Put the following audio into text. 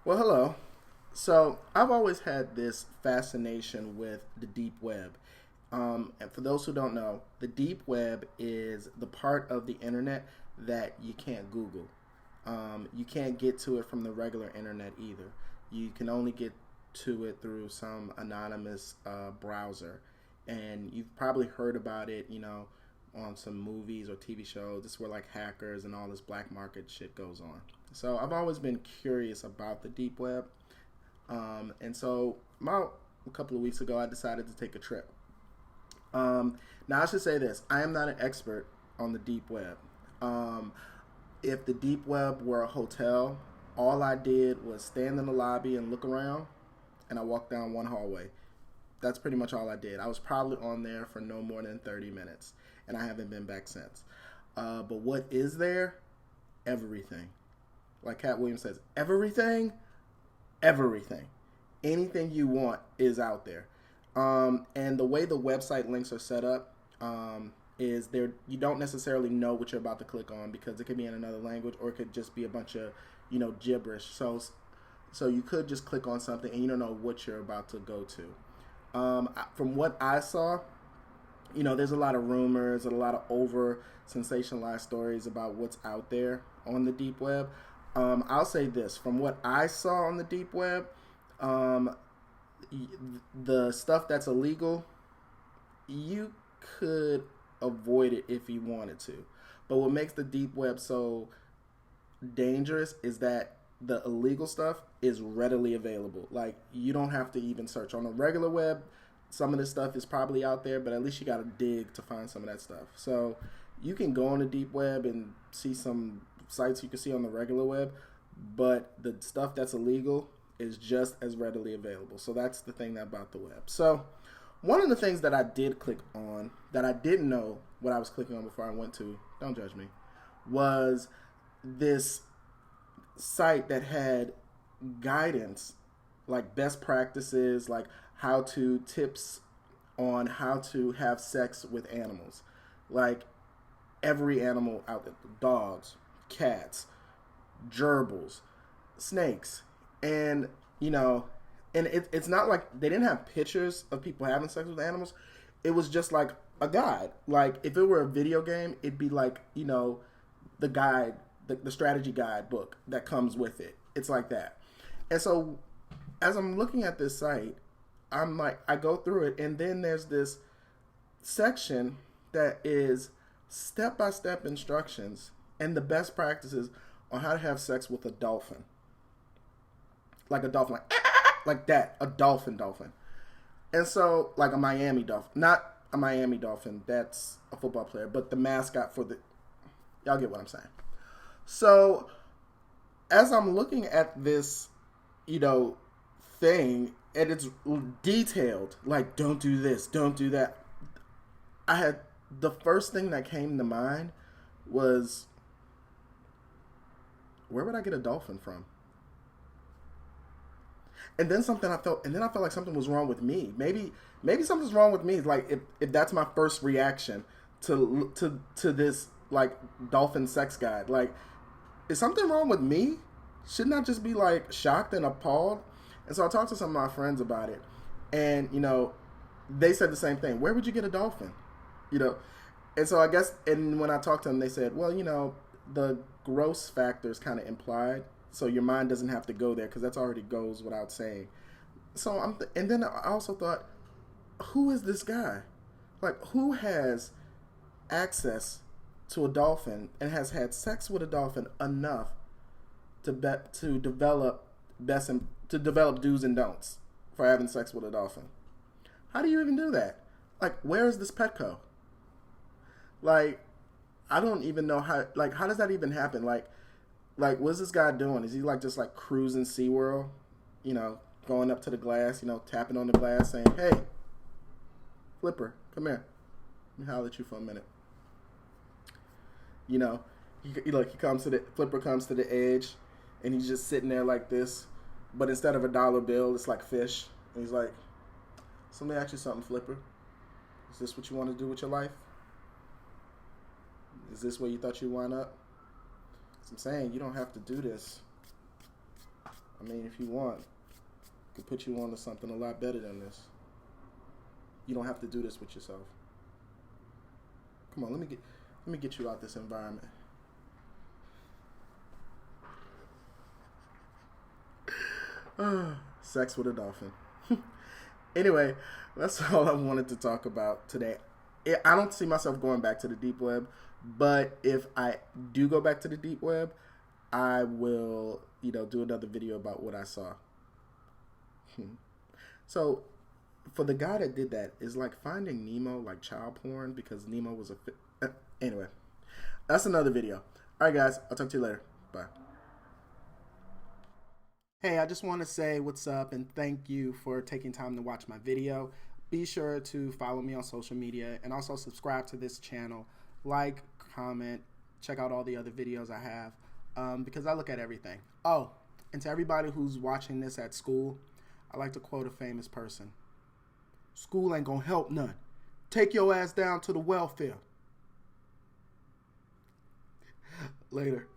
Well, hello. So, I've always had this fascination with the deep web. And for those who don't know, the deep web is the part of the internet that you can't Google. You can't get to it from the regular internet either. You can only get to it through some anonymous browser. And you've probably heard about it, on some movies or TV shows. This is where like hackers and all this black market shit goes on. So I've always been curious about the deep web. And so about a couple of weeks ago, I decided to take a trip. Now, I should say this: I am not an expert on the deep web. Um, if the deep web were a hotel, all I did was stand in the lobby and look around, and I walked down one hallway. That's pretty much all I did. I was probably on there for no more than 30 minutes, and I haven't been back since. But what is there? Everything. Like Cat Williams says, everything, everything. Anything you want is out there. And the way the website links are set up is there. You don't necessarily know what you're about to click on because it could be in another language or it could just be a bunch of gibberish. So you could just click on something and you don't know what you're about to go to. From what I saw, there's a lot of rumors and a lot of over sensationalized stories about what's out there on the deep web. I'll say this: from what I saw on the deep web, um, the stuff that's illegal, you could avoid it if you wanted to. But what makes the deep web so dangerous is that the illegal stuff is readily available. Like, you don't have to even search on the regular web. Some of this stuff is probably out there, but at least you got to dig to find some of that stuff. So you can go on the deep web and see some sites you can see on the regular web, but the stuff that's illegal is just as readily available. So that's the thing about the web. So one of the things that I did click on that I didn't know what I was clicking on before I went to, don't judge me, was this site that had guidance, like best practices, like how to tips on how to have sex with animals, like every animal out there: dogs, cats, gerbils, snakes, and it's not like they didn't have pictures of people having sex with animals. It was just like a guide. Like if it were a video game, it'd be like the guide, the strategy guide book that comes with it. It's like that. And so as I'm looking at this site, I'm like, I go through it, and then there's this section that is step by step instructions and the best practices on how to have sex with a dolphin. Like a dolphin, like that, a dolphin. And so, like a Miami Dolphin, not a Miami Dolphin, that's a football player, but the mascot for y'all get what I'm saying. So, as I'm looking at this, thing, and it's detailed, like don't do this, don't do that. The first thing that came to mind was, where would I get a dolphin from? And then I felt like something was wrong with me. Maybe something's wrong with me. Like if that's my first reaction to this like dolphin sex guide. Like, is something wrong with me? Shouldn't I just be like shocked and appalled? And so I talked to some of my friends about it, and they said the same thing. Where would you get a dolphin? And so I guess, and when I talked to them, they said, well, the gross factor is kind of implied, so your mind doesn't have to go there because that's already goes without saying. So and then I also thought, who is this guy? Like, who has access to a dolphin and has had sex with a dolphin enough to develop do's and don'ts for having sex with a dolphin? How do you even do that? Like, where is this Petco? Like, I don't even know how. Like, how does that even happen? Like, what's this guy doing? Is he like just like cruising SeaWorld? Going up to the glass, tapping on the glass, saying, "Hey, Flipper, come here. Let me holler at you for a minute." He comes to the Flipper comes to the edge, and he's just sitting there like this, but instead of a dollar bill, it's like fish. And he's like, "So let me ask you something, Flipper. Is this what you want to do with your life? Is this where you thought you'd wind up?" So I'm saying, you don't have to do this I mean, if you want, I could put you on to something a lot better than this. You don't have to do this with yourself. Come on, let me get you out this environment. Sex with a dolphin. Anyway, that's all I wanted to talk about today. I don't see myself going back to the deep web, but if I do go back to the deep web, I will, do another video about what I saw. So, for the guy that did that, is like Finding Nemo like child porn because Nemo was a anyway, that's another video. All right, guys, I'll talk to you later. Bye. Hey, I just want to say what's up and thank you for taking time to watch my video. Be sure to follow me on social media and also subscribe to this channel. Like, comment, check out all the other videos I have because I look at everything. Oh, and to everybody who's watching this at school, I like to quote a famous person. School ain't gonna help none. Take your ass down to the welfare. Later.